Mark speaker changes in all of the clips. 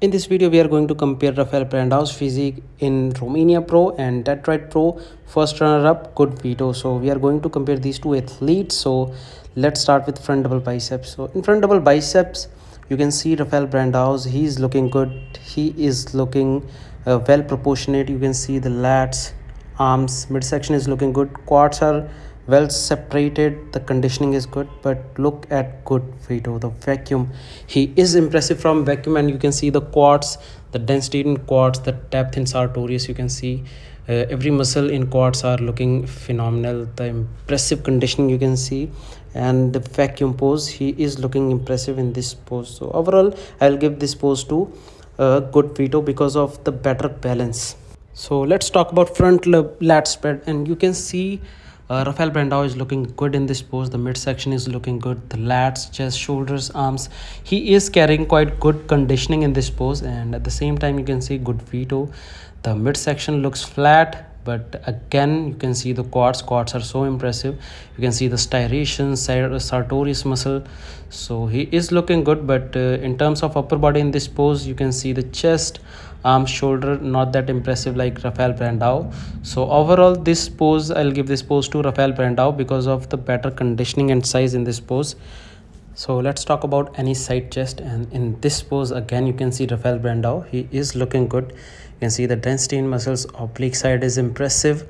Speaker 1: In this video, we are going to compare Rafael Brandao's physique in Romania Pro and Detroit Pro, first runner-up, good Vito. So we are going to compare these two athletes. So let's start with front double biceps. So in front double biceps, you can see Rafael Brandao's. He's looking good. He is looking well proportionate. You can see the lats, arms, midsection is looking good. Quads are well separated, the conditioning is good, but look at good Vito, the vacuum. He is impressive from vacuum, and you can see the quads, the density in quads, the depth in sartorius. You can see every muscle in quads are looking phenomenal. The impressive conditioning you can see, and the vacuum pose, he is looking impressive in this pose. So overall, I'll give this pose to good Vito because of the better balance. So let's talk about front lat spread, and you can see Rafael Brandao is looking good in this pose. The midsection is looking good. The lats, chest, shoulders, arms. He is carrying quite good conditioning in this pose, and at the same time, you can see good Vito. The midsection looks flat, but again, you can see the quads. Quads are so impressive. You can see the striation, sartorius muscle. So he is looking good, but in terms of upper body in this pose, you can see the chest, arm, shoulder, not that impressive like Rafael Brandao. So overall, this pose, I'll give this pose to Rafael Brandao because of the better conditioning and size in this pose. So let's talk about any side chest, and in this pose again you can see Rafael Brandao. He is looking good. You can see the density in muscles, oblique side is impressive,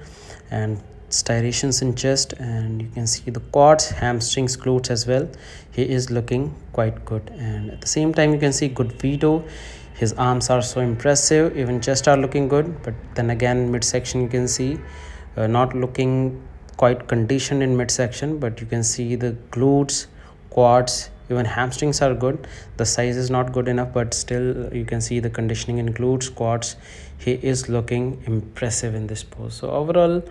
Speaker 1: and striations in chest, and you can see the quads, hamstrings, glutes as well. He is looking quite good, and at the same time you can see good Vito. His arms are so impressive, even chest are looking good, but then again midsection you can see not looking quite conditioned in midsection, but you can see the glutes, quads, even hamstrings are good. The size is not good enough, but still you can see the conditioning in glutes, quads. He is looking impressive in this pose. So overall,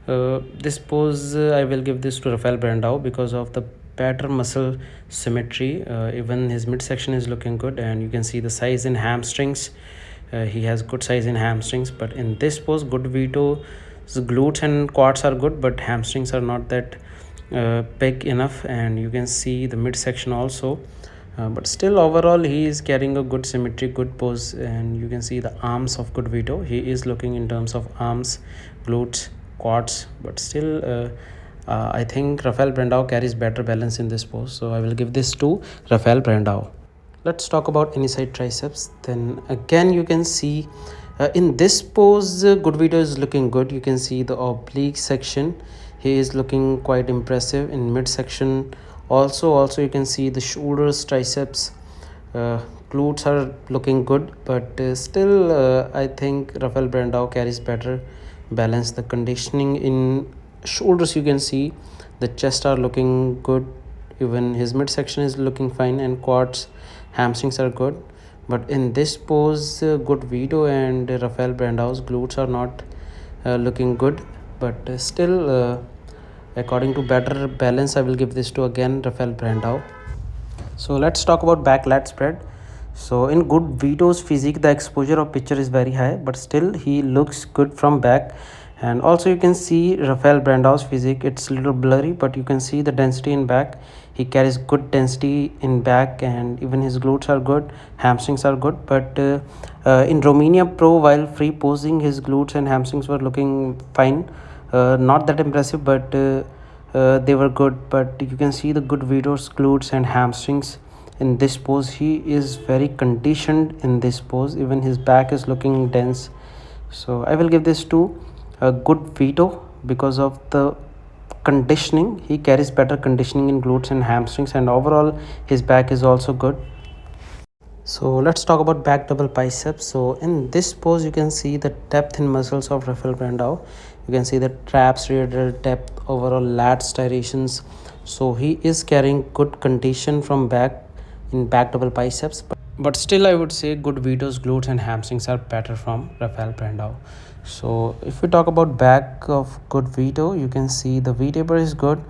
Speaker 1: this pose, I will give this to Rafael Brandao because of the better muscle symmetry. Even his midsection is looking good, and you can see the size in hamstrings. He has good size in hamstrings, but in this pose, good Vito, glutes and quads are good, but hamstrings are not that big enough, and you can see the midsection also. But still overall he is carrying a good symmetry, good pose, and you can see the arms of good Vito. He is looking in terms of arms, glutes, quads, but still I think Rafael Brandao carries better balance in this pose, so I will give this to Rafael Brandao. Let's talk about any side triceps. Then again you can see in this pose good Vito is looking good. You can see the oblique section, he is looking quite impressive in midsection. Also you can see the shoulders, triceps, uh, glutes are looking good, but still I think Rafael Brandao carries better balance. The conditioning in shoulders, you can see the chest are looking good, even his midsection is looking fine, and quads, hamstrings are good. But in this pose, good Vito and Rafael Brandao's glutes are not looking good, but still according to better balance, I will give this to again Rafael Brandao. So let's talk about back lat spread. So in good Vito's physique, the exposure of picture is very high, but still he looks good from back. And also you can see Rafael Brandao's physique, it's a little blurry, but you can see the density in back. He carries good density in back, and even his glutes are good, hamstrings are good. But in Romania Pro, while free posing, his glutes and hamstrings were looking fine. Not that impressive, but they were good. But you can see the good Vito's glutes and hamstrings in this pose. He is very conditioned in this pose, even his back is looking dense. So I will give this to a good Vito because of the conditioning. He carries better conditioning in glutes and hamstrings, and overall his back is also good. So let's talk about back double biceps. So in this pose you can see the depth in muscles of Rafael Brandao. You can see the traps, rear depth, overall lat striations. So he is carrying good condition from back in back double biceps, but still I would say good Vito's glutes and hamstrings are better from Rafael Brandao. So if we talk about back of good Vito, you can see the V taper is good,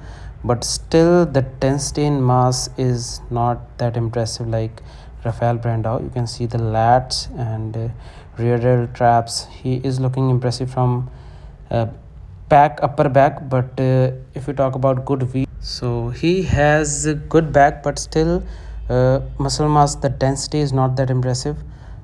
Speaker 1: but still the density in mass is not that impressive like Rafael Brandao. You can see the lats and rear delt traps. He is looking impressive from back, upper back. But if we talk about good V, so he has a good back, but still muscle mass, the density is not that impressive.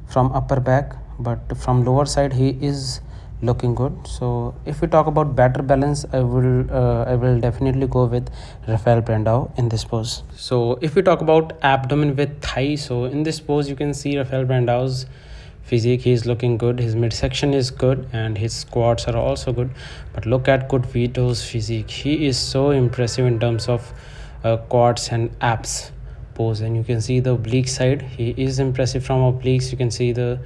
Speaker 1: from upper back, but from lower side he is looking good. So if we talk about better balance, I will definitely go with Rafael brandao in this pose. So if we talk about abdomen with thigh, so in this pose you can see Rafael brandao's physique. He is looking good, his midsection is good, and his squats are also good. But look at good vito's physique. He is so impressive in terms of quads and abs pose. And you can see the oblique side, he is impressive from obliques. You can see the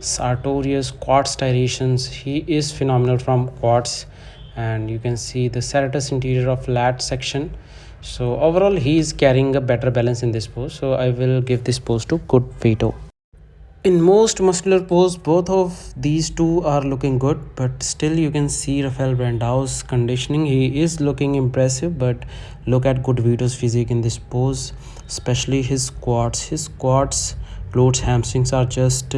Speaker 1: sartorius quads gyrations, he is phenomenal from quads. And you can see the serratus interior of lat section. So overall he is carrying a better balance in this pose, so I will give this pose to good vito. In most muscular pose, both of these two are looking good, but still you can see Rafael brandao's conditioning. He is looking impressive, but look at good vito's physique in this pose, especially his quads. His quads, glutes, hamstrings are just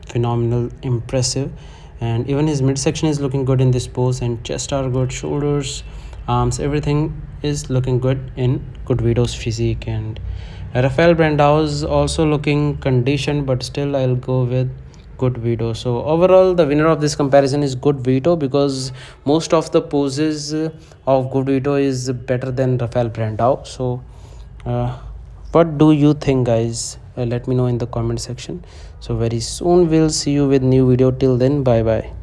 Speaker 1: phenomenal, impressive. And even his midsection is looking good in this pose, and chest are good, shoulders, arms, everything is looking good in good vito's physique. And Rafael brandao is also looking conditioned, but still I'll go with good vito. So overall the winner of this comparison is good vito, because most of the poses of good vito is better than Rafael brandao. So uh, what do you think, guys? Let me know in the comment section. So very soon we'll see you with new video. Till then, bye bye.